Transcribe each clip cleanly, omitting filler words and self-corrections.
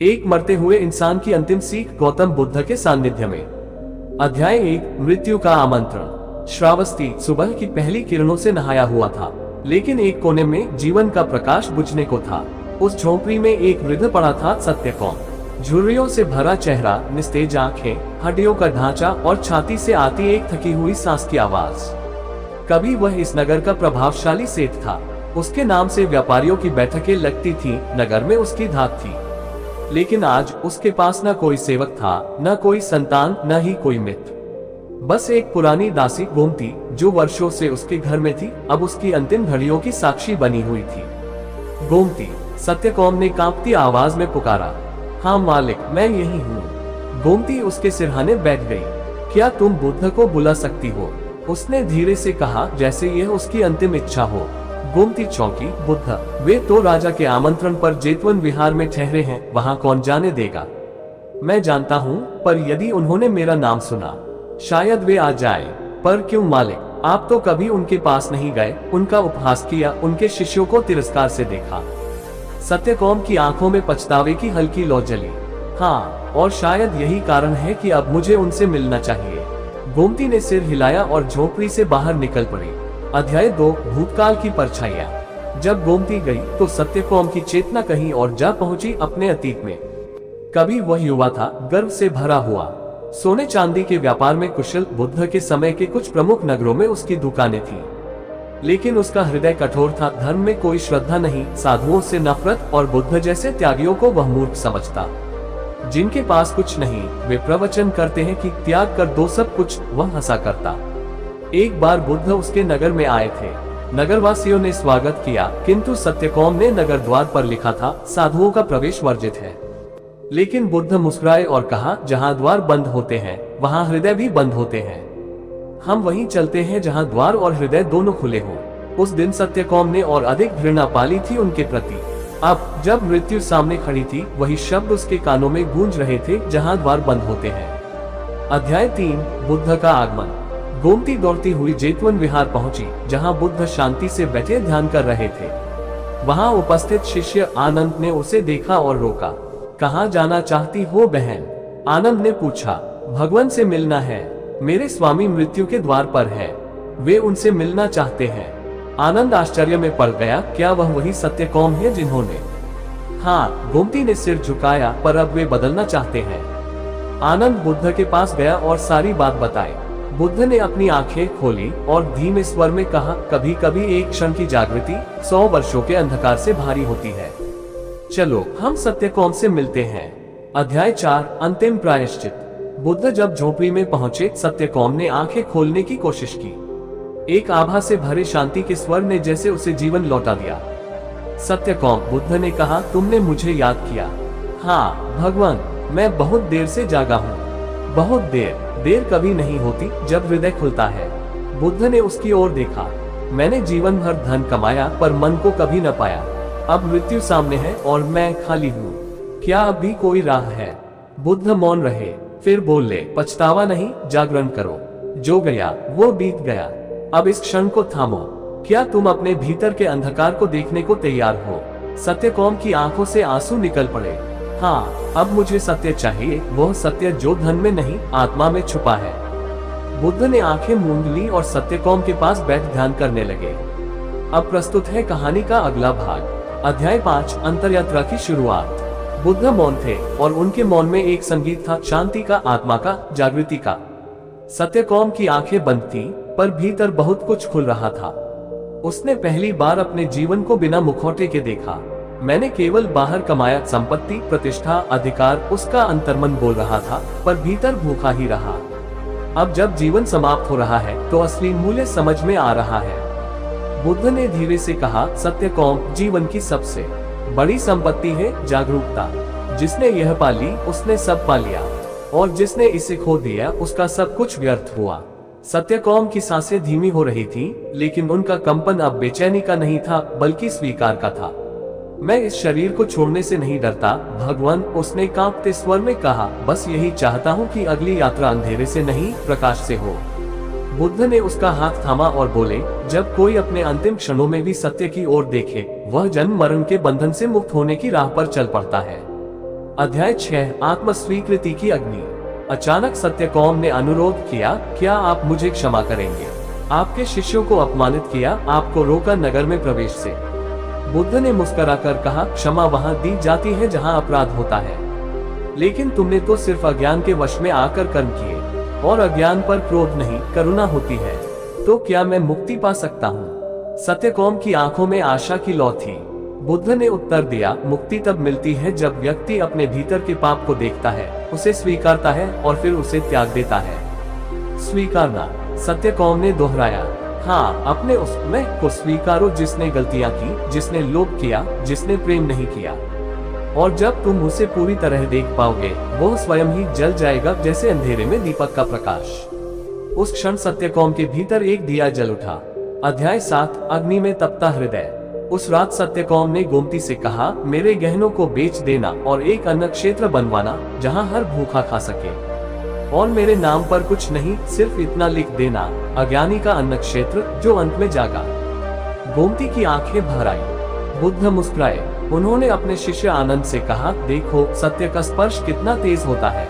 एक मरते हुए इंसान की अंतिम सीख गौतम बुद्ध के सानिध्य में। अध्याय 1 मृत्यु का आमंत्रण। श्रावस्ती सुबह की पहली किरणों से नहाया हुआ था, लेकिन एक कोने में जीवन का प्रकाश बुझने को था। उस झोंपड़ी में एक वृद्ध पड़ा था, सत्यकौम। झुर्रियों से भरा चेहरा, निस्तेज आंखें, हड्डियों का ढांचा और छाती से आती एक थकी हुई सांस की आवाज। कभी वह इस नगर का प्रभावशाली सेठ था। उसके नाम से व्यापारियों की बैठकें लगती थी, नगर में उसकी धाक थी। लेकिन आज उसके पास न कोई सेवक था, न कोई संतान, न ही कोई मित्र। बस एक पुरानी दासी गोमती, जो वर्षों से उसके घर में थी, अब उसकी अंतिम घड़ियों की साक्षी बनी हुई थी। गोमती, सत्यकौम ने कांपती आवाज में पुकारा। हाँ मालिक, मैं यही हूँ। गोमती उसके सिरहाने बैठ गई। क्या तुम बुद्ध को बुला सकती हो? उसने धीरे से कहा, जैसे यह उसकी अंतिम इच्छा हो। गोमती चौंकी। बुद्ध? वे तो राजा के आमंत्रण पर जेतवन विहार में ठहरे हैं, वहाँ कौन जाने देगा। मैं जानता हूँ, पर यदि उन्होंने मेरा नाम सुना, शायद वे आ जाए। पर क्यों मालिक? आप तो कभी उनके पास नहीं गए, उनका उपहास किया, उनके शिष्यों को तिरस्कार से देखा। सत्यकौम की आंखों में पछतावे की हल्की लौ जली। हाँ, और शायद यही कारण है कि अब मुझे उनसे मिलना चाहिए। गोमती ने सिर हिलाया और झोपड़ी से बाहर निकल पड़ी। अध्याय 2 भूतकाल की परछाइयां। जब गोमती गई तो सत्यकौम की चेतना कहीं और जा पहुंची, अपने अतीत में। कभी वह युवा था, गर्व से भरा हुआ, सोने चांदी के व्यापार में कुशल। बुद्ध के समय के कुछ प्रमुख नगरों में उसकी दुकानें थीं। लेकिन उसका हृदय कठोर था, धर्म में कोई श्रद्धा नहीं, साधुओं से नफरत, और बुद्ध जैसे त्यागियों को वह मूर्ख समझता। जिनके पास कुछ नहीं, वे प्रवचन करते हैं कि त्याग कर दो सब कुछ, वह हंसा करता। एक बार बुद्ध उसके नगर में आए थे। नगरवासियों ने स्वागत किया, किंतु सत्यकौम ने नगर द्वार पर लिखा था, साधुओं का प्रवेश वर्जित है। लेकिन बुद्ध मुस्कुराए और कहा, जहाँ द्वार बंद होते हैं, वहाँ हृदय भी बंद होते हैं। हम वहीं चलते हैं जहाँ द्वार और हृदय दोनों खुले हों। उस दिन सत्यकौम ने और अधिक घृणा पाली थी उनके प्रति। अब जब मृत्यु सामने खड़ी थी, वही शब्द उसके कानों में गूंज रहे थे, जहाँ द्वार बंद होते हैं। अध्याय 3 बुद्ध का आगमन। गोमती दौड़ती हुई जेतवन विहार पहुंची, जहां बुद्ध शांति से बैठे ध्यान कर रहे थे। वहां उपस्थित शिष्य आनंद ने उसे देखा और रोका। कहाँ जाना चाहती हो बहन? आनंद ने पूछा। भगवान से मिलना है। मेरे स्वामी मृत्यु के द्वार पर है, वे उनसे मिलना चाहते हैं। आनंद आश्चर्य में पड़ गया। क्या वह वही सत्यकौम है जिन्होंने? हाँ, गोमती ने सिर झुकाया, पर अब वे बदलना चाहते हैं। आनंद बुद्ध के पास गया और सारी बात बताई। बुद्ध ने अपनी आंखें खोली और धीमे स्वर में कहा, कभी कभी एक क्षण की जागृति 100 वर्षों के अंधकार से भारी होती है। चलो हम सत्यकौम से मिलते हैं। अध्याय 4 अंतिम प्रायश्चित। बुद्ध जब झोपड़ी में पहुंचे, सत्यकौम ने आंखें खोलने की कोशिश की। एक आभा से भरे शांति के स्वर ने जैसे उसे जीवन लौटा दिया। सत्यकौम, बुद्ध ने कहा, तुमने मुझे याद किया? हाँ भगवान, मैं बहुत देर से जागा हूँ। बहुत देर कभी नहीं होती जब हृदय खुलता है। बुद्ध ने उसकी ओर देखा। मैंने जीवन भर धन कमाया, पर मन को कभी न पाया। अब मृत्यु सामने है और मैं खाली हूँ। क्या अब भी कोई राह है? बुद्ध मौन रहे, फिर बोले, पछतावा नहीं, जागरण करो। जो गया वो बीत गया। अब इस क्षण को थामो। क्या तुम अपने भीतर के अंधकार को देखने को तैयार हो? सत्यकौम की आंखों से आंसू निकल पड़े। हाँ, अब मुझे सत्य चाहिए, वह सत्य जो धन में नहीं, आत्मा में छुपा है। बुद्ध ने आंखें मूंद ली और सत्यकौम के पास बैठ ध्यान करने लगे। अब प्रस्तुत है कहानी का अगला भाग। अध्याय 5 अंतरयात्रा की शुरुआत। बुद्ध मौन थे और उनके मौन में एक संगीत था, शांति का, आत्मा का, जागृति का। सत्यकौम की आंखें बंद थी, पर भीतर बहुत कुछ खुल रहा था। उसने पहली बार अपने जीवन को बिना मुखौटे के देखा। मैंने केवल बाहर कमाया, संपत्ति, प्रतिष्ठा, अधिकार, उसका अंतर्मन बोल रहा था, पर भीतर भूखा ही रहा। अब जब जीवन समाप्त हो रहा है, तो असली मूल्य समझ में आ रहा है। बुद्ध ने धीरे से कहा, सत्यकौम, जीवन की सबसे बड़ी संपत्ति है जागरूकता। जिसने यह पा ली, उसने सब पा लिया, और जिसने इसे खो दिया, उसका सब कुछ व्यर्थ हुआ। सत्यकौम की सांसें धीमी हो रही थी, लेकिन उनका कंपन अब बेचैनी का नहीं था, बल्कि स्वीकार का था। मैं इस शरीर को छोड़ने से नहीं डरता भगवान, उसने कांपते स्वर में कहा। बस यही चाहता हूँ कि अगली यात्रा अंधेरे से नहीं, प्रकाश से हो। बुद्ध ने उसका हाथ थामा और बोले, जब कोई अपने अंतिम क्षणों में भी सत्य की ओर देखे, वह जन्म मरण के बंधन से मुक्त होने की राह पर चल पड़ता है। अध्याय 6 आत्मस्वीकृति की अग्नि। अचानक सत्यकौम ने अनुरोध किया, क्या आप मुझे क्षमा करेंगे? आपके शिष्यों को अपमानित किया, आपको रोका नगर में प्रवेश से। बुद्ध ने मुस्कुराकर कहा, क्षमा वहां दी जाती है जहां अपराध होता है, लेकिन तुमने तो सिर्फ अज्ञान के वश में आकर कर्म किए, और अज्ञान पर क्रोध नहीं करुणा होती है। तो क्या मैं मुक्ति पा सकता हूँ? सत्यकौम की आंखों में आशा की लौ थी। बुद्ध ने उत्तर दिया, मुक्ति तब मिलती है जब व्यक्ति अपने भीतर के पाप को देखता है, उसे स्वीकारता है और फिर उसे त्याग देता है। स्वीकारना, सत्यकौम ने दोहराया। हाँ, अपने उस मैं को स्वीकारो जिसने गलतियां की, जिसने लोभ किया, जिसने प्रेम नहीं किया। और जब तुम उसे पूरी तरह देख पाओगे, वो स्वयं ही जल जाएगा जैसे अंधेरे में दीपक का प्रकाश। उस क्षण सत्यकौम के भीतर एक दिया जल उठा। अध्याय 7 अग्नि में तपता हृदय। उस रात सत्यकौम ने गोमती से कहा, मेरे गहनों को बेच देना और एक अन्न क्षेत्र बनवाना जहां हर भूखा खा सके, और मेरे नाम पर कुछ नहीं, सिर्फ इतना लिख देना, अज्ञानी का अन्न क्षेत्र जो अंत में जागा। गोमती की आंखें भर आई। बुद्ध मुस्कुराए। उन्होंने अपने शिष्य आनंद से कहा, देखो सत्य का स्पर्श कितना तेज होता है,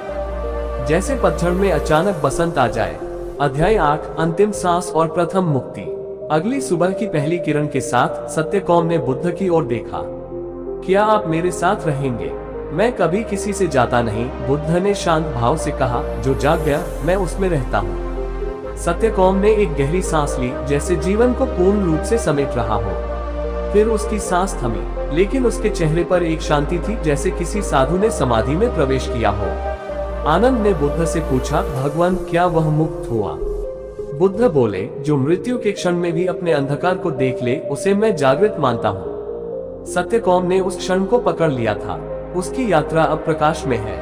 जैसे पतझड़ में अचानक बसंत आ जाए। अध्याय 8 अंतिम सांस और प्रथम मुक्ति। अगली सुबह की पहली किरण के साथ सत्यकौम ने बुद्ध की ओर देखा। क्या आप मेरे साथ रहेंगे? मैं कभी किसी से जाता नहीं, बुद्ध ने शांत भाव से कहा, जो जाग गया मैं उसमें रहता हूँ। सत्यकौम ने एक गहरी सांस ली, जैसे जीवन को पूर्ण रूप से समेट रहा हो। फिर उसकी सांस थमी, लेकिन उसके चेहरे पर एक शांति थी, जैसे किसी साधु ने समाधि में प्रवेश किया हो। आनंद ने बुद्ध से पूछा, भगवान क्या वह मुक्त हुआ? बुद्ध बोले, जो मृत्यु के क्षण में भी अपने अंधकार को देख ले, उसे मैं जागृत मानता हूँ। सत्यकौम ने उस क्षण को पकड़ लिया था। उसकी यात्रा अब प्रकाश में है।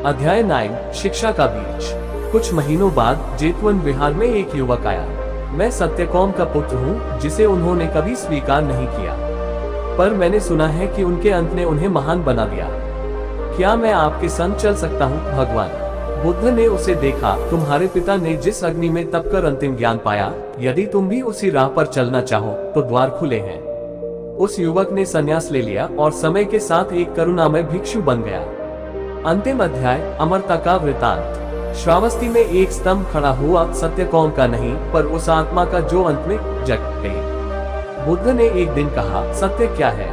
अध्याय 9 शिक्षा का बीज। कुछ महीनों बाद जेतवन बिहार में एक युवक आया। मैं सत्यकौम का पुत्र हूँ, जिसे उन्होंने कभी स्वीकार नहीं किया, पर मैंने सुना है कि उनके अंत ने उन्हें महान बना दिया। क्या मैं आपके संग चल सकता हूँ भगवान? बुद्ध ने उसे देखा, तुम्हारे पिता ने जिस अग्नि में तपकर अंतिम ज्ञान पाया, यदि तुम भी उसी राह पर चलना चाहो तो द्वार खुले हैं। उस युवक ने संन्यास ले लिया और समय के साथ एक करुणामय भिक्षु बन गया। अंतिम अध्याय अमरता का वृतांत। श्रावस्ती में एक स्तंभ खड़ा हुआ, सत्यकौम का नहीं, पर उस आत्मा का जो अंत में जग गई। बुद्ध ने एक दिन कहा, सत्य क्या है?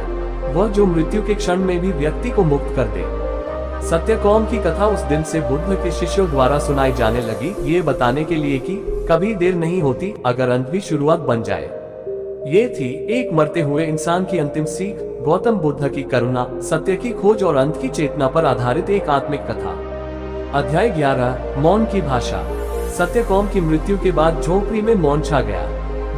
वह जो मृत्यु के क्षण में भी व्यक्ति को मुक्त कर दे। सत्यकौम की कथा उस दिन से बुद्ध के शिष्यों द्वारा सुनाई जाने लगी, ये बताने के लिए कि कभी देर नहीं होती अगर अंत भी शुरुआत बन जाए। ये थी एक मरते हुए इंसान की अंतिम सीख, गौतम बुद्ध की करुणा, सत्य की खोज और अंत की चेतना पर आधारित एक आत्मिक कथा। अध्याय 11 मौन की भाषा। सत्यकौम की मृत्यु के बाद झोपड़ी में मौन छा गया।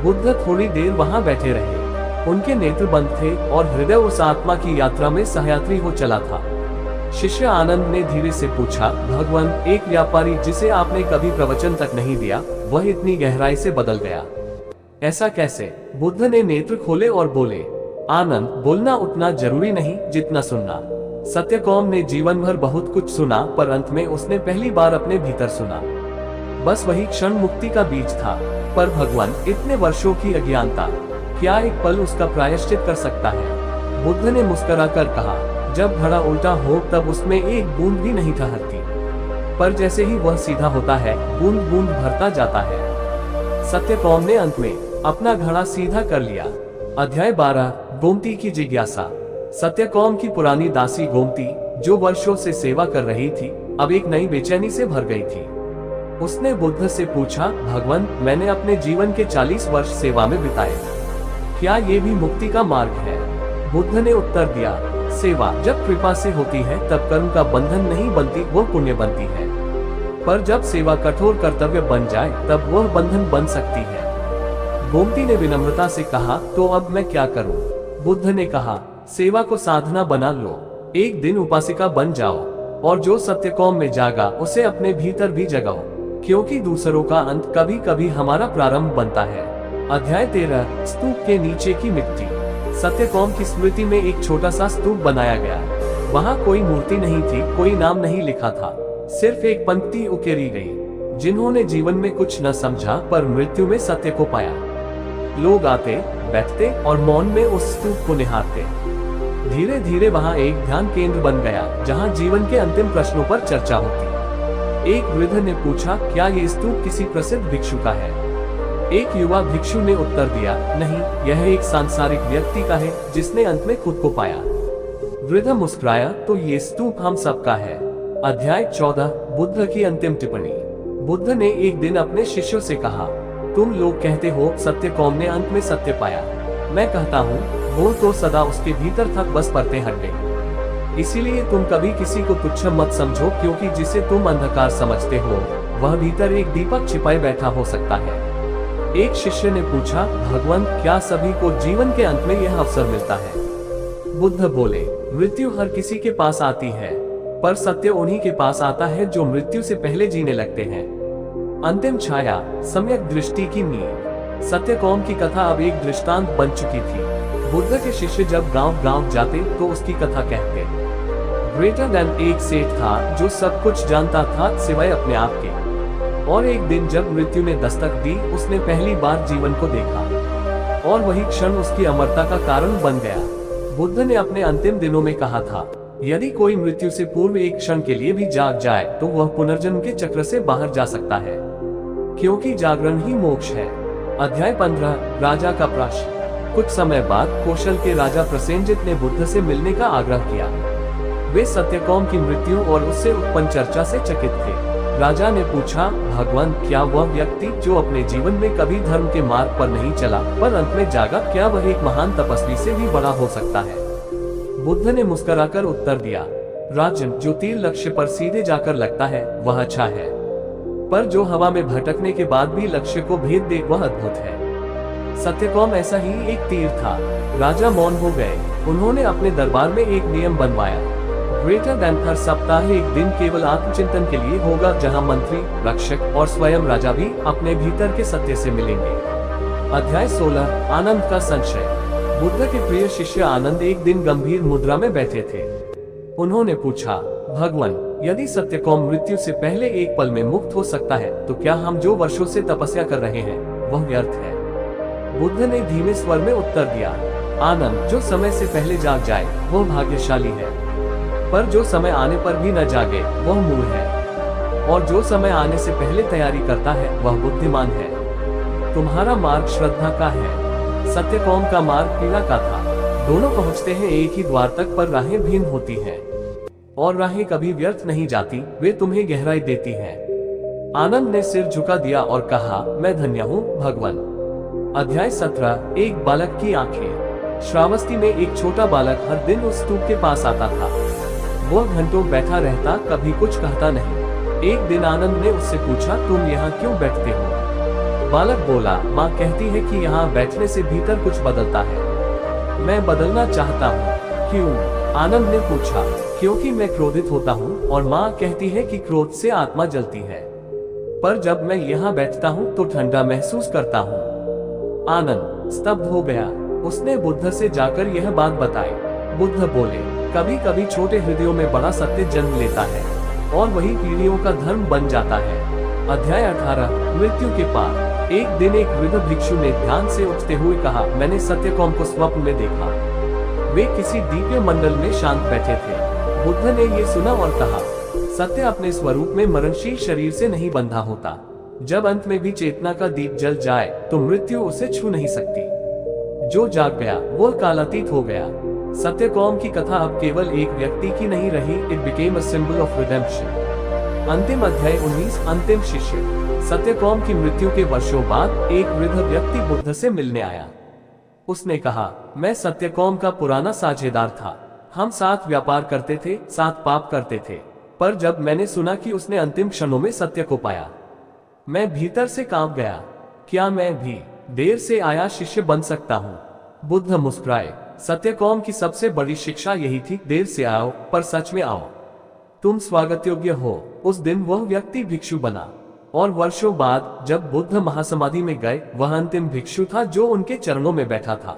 बुद्ध थोड़ी देर वहां बैठे रहे। उनके नेत्र बंद थे और हृदय उस आत्मा की यात्रा में सहयात्री हो चला था। शिष्य आनंद ने धीरे से पूछा, भगवान, एक व्यापारी जिसे आपने कभी प्रवचन तक नहीं दिया, वह इतनी गहराई से बदल गया, ऐसा कैसे? बुद्ध ने नेत्र खोले और बोले, आनंद, बोलना उतना जरूरी नहीं जितना सुनना। सत्यकौम ने जीवन भर बहुत कुछ सुना, पर अंत में उसने पहली बार अपने भीतर सुना। बस वही क्षण मुक्ति का बीज था। पर भगवान, इतने वर्षों की अज्ञानता, क्या एक पल उसका प्रायश्चित कर सकता है? बुद्ध ने मुस्कुराकर कहा, जब घड़ा उल्टा हो तब उसमें एक बूंद भी नहीं ठहरती, पर जैसे ही वह सीधा होता है, बूंद बूंद भरता जाता है। सत्यकौम ने अंत में अपना घड़ा सीधा कर लिया। अध्याय 12 गोमती की जिज्ञासा। सत्यकौम की पुरानी दासी गोमती, जो वर्षों से सेवा कर रही थी, अब एक नई बेचैनी से भर गई थी। उसने बुद्ध से पूछा, भगवान, मैंने अपने जीवन के 40 वर्ष सेवा में बिताए, क्या ये भी मुक्ति का मार्ग है? बुद्ध ने उत्तर दिया, सेवा जब कृपा से होती है तब कर्म का बंधन नहीं बनती, वो पुण्य बनती है। पर जब सेवा कठोर कर्तव्य बन जाए तब वह बंधन बन सकती है। गोमती ने विनम्रता से कहा, तो अब मैं क्या करूं? बुद्ध ने कहा, सेवा को साधना बना लो, एक दिन उपासिका बन जाओ, और जो सत्यकौम में जागा उसे अपने भीतर भी जगाओ, क्योंकि दूसरों का अंत कभी कभी हमारा प्रारंभ बनता है। अध्याय 13 स्तूप के नीचे की मिट्टी। सत्यकौम की स्मृति में एक छोटा सा स्तूप बनाया गया। वहाँ कोई मूर्ति नहीं थी, कोई नाम नहीं लिखा था, सिर्फ एक पंक्ति उकेरी गई, जिन्होंने जीवन में कुछ न समझा पर मृत्यु में सत्य को पाया। लोग आते, बैठते और मौन में उस स्तूप को निहारते। धीरे धीरे वहाँ एक ध्यान केंद्र बन गया जहाँ जीवन के अंतिम प्रश्नों पर चर्चा होती। एक वृद्ध ने पूछा, क्या ये स्तूप किसी प्रसिद्ध भिक्षु का है? एक युवा भिक्षु ने उत्तर दिया, नहीं, यह एक सांसारिक व्यक्ति का है जिसने अंत में खुद को पाया। वृद्ध मुस्कुराया, तो ये स्तूप हम सबका है। अध्याय 14, बुद्ध की अंतिम टिप्पणी। बुद्ध ने एक दिन अपने शिष्यों से कहा, तुम लोग कहते हो सत्य कौम ने अंत में सत्य पाया। मैं कहता हूँ वो तो सदा उसके भीतर तक बस परतें हट गई। इसीलिए तुम कभी किसी को तुच्छ मत समझो, क्योंकि जिसे तुम अंधकार समझते हो वह भीतर एक दीपक छिपाए बैठा हो सकता है। एक शिष्य ने पूछा, भगवान, क्या सभी को जीवन के अंत में यह अवसर मिलता है? बुद्ध बोले, मृत्यु हर किसी के पास आती है, पर सत्य उन्हीं के पास आता है जो मृत्यु से पहले जीने लगते हैं। अंतिम छाया, सम्यक दृष्टि की नींव। सत्य कौम की कथा अब एक दृष्टांत बन चुकी थी। बुद्ध के शिष्य जब गांव गांव जाते तो उसकी कथा कहते। ग्रेटर देन एक सेठ था जो सब कुछ जानता था सिवाय अपने आप के। और एक दिन जब मृत्यु ने दस्तक दी, उसने पहली बार जीवन को देखा और वही क्षण उसकी अमरता का कारण बन गया। बुद्ध ने अपने अंतिम दिनों में कहा था, यदि कोई मृत्यु से पूर्व एक क्षण के लिए भी जाग जाए तो वह पुनर्जन्म के चक्र से बाहर जा सकता है, क्योंकि जागरण ही मोक्ष है। अध्याय 15, राजा का प्रश्न। कुछ समय बाद कौशल के राजा प्रसेनजित ने बुद्ध से मिलने का आग्रह किया। वे सत्यकौम की मृत्यु और उससे उत्पन्न चर्चा से चकित थे। राजा ने पूछा, भगवान, क्या वह व्यक्ति जो अपने जीवन में कभी धर्म के मार्ग पर नहीं चला पर अंत में जागा, क्या वह एक महान तपस्वी से भी बड़ा हो सकता है? बुद्ध ने मुस्कुराकर उत्तर दिया, राजन, जो तीर लक्ष्य पर सीधे जाकर लगता है वह अच्छा है, पर जो हवा में भटकने के बाद भी लक्ष्य को भेद दे वह अद्भुत है। सत्यकौम ऐसा ही एक तीर था। राजा मौन हो गए। उन्होंने अपने दरबार में एक नियम बनवाया, ग्रेटर देन हर सप्ताह एक दिन केवल आत्मचिंतन के लिए होगा, जहां मंत्री, रक्षक और स्वयं राजा भी अपने भीतर के सत्य से मिलेंगे। अध्याय 16, आनंद का संशय। बुद्ध के प्रिय शिष्य आनंद एक दिन गंभीर मुद्रा में बैठे थे। उन्होंने पूछा, भगवान, यदि सत्यकौम मृत्यु से पहले एक पल में मुक्त हो सकता है तो क्या हम जो वर्षों से तपस्या कर रहे हैं वह व्यर्थ है? बुद्ध ने धीमे स्वर में उत्तर दिया, आनंद, जो समय से पहले जाग जाए वह भाग्यशाली है, पर जो समय आने पर भी न जागे वह मूढ़ है, और जो समय आने से पहले तैयारी करता है वह बुद्धिमान है। तुम्हारा मार्ग श्रद्धा का है, सत्यकौम का मार्ग पीड़ा का था। दोनों पहुंचते हैं एक ही द्वार तक, पर राहें भिन्न होती हैं, और राहें कभी व्यर्थ नहीं जाती, वे तुम्हें गहराई देती हैं। आनंद ने सिर झुका दिया और कहा, मैं धन्य हूँ भगवान। अध्याय 17, एक बालक की आंखें। श्रावस्ती में एक छोटा बालक हर दिन उस स्तूप के पास आता था। वह घंटों बैठा रहता, कभी कुछ कहता नहीं। एक दिन आनंद ने उससे पूछा, तुम यहाँ क्यों बैठते हो? बालक बोला, माँ कहती है कि यहाँ बैठने से भीतर कुछ बदलता है। मैं बदलना चाहता हूँ। क्यों? आनंद ने पूछा। क्योंकि मैं क्रोधित होता हूँ और माँ कहती है कि क्रोध से आत्मा जलती है, पर जब मैं यहाँ बैठता हूँ तो ठंडा महसूस करता हूँ। आनंद स्तब्ध हो गया। उसने बुद्ध से जाकर यह बात बताई। बुद्ध बोले, कभी कभी छोटे हृदयों में बड़ा सत्य जन्म लेता है और वही पीढ़ियों का धर्म बन जाता है। अध्याय 18, मृत्यु के पार। एक दिन एक वृद्ध भिक्षु ने ध्यान से उठते हुए कहा, मैंने सत्यकौम को स्वप्न में देखा। वे किसी दिव्य मंडल में शांत बैठे थे। बुद्ध ने ये सुना और कहा, सत्य अपने स्वरूप में मरणशील शरीर से नहीं बंधा होता। जब अंत में भी चेतना का दीप जल जाए तो मृत्यु उसे छू नहीं सकती। जो जाग गया वो कालातीत हो गया। सत्यकौम की कथा अब केवल एक व्यक्ति की नहीं रही, it became a symbol of redemption. अंतिम अध्याय 19, अंतिम शिष्य। सत्यकौम की मृत्यु के वर्षों बाद एक वृद्ध व्यक्ति बुद्ध से मिलने आया। उसने कहा, मैं सत्यकौम का पुराना साझेदार था। हम साथ व्यापार करते थे, साथ पाप करते थे, पर जब मैंने सुना कि उसने अंतिम क्षणों में सत्य को पाया, मैं भीतर से कांप गया। क्या मैं भी देर से आया शिष्य बन सकता हूँ? बुद्ध मुस्कुराए। सत्यकौम की सबसे बड़ी शिक्षा यही थी, देर से आओ पर सच में आओ। तुम स्वागत योग्य हो। उस दिन वह व्यक्ति भिक्षु बना, और वर्षों बाद जब बुद्ध महासमाधि में गए, वह अंतिम भिक्षु था जो उनके चरणों में बैठा था।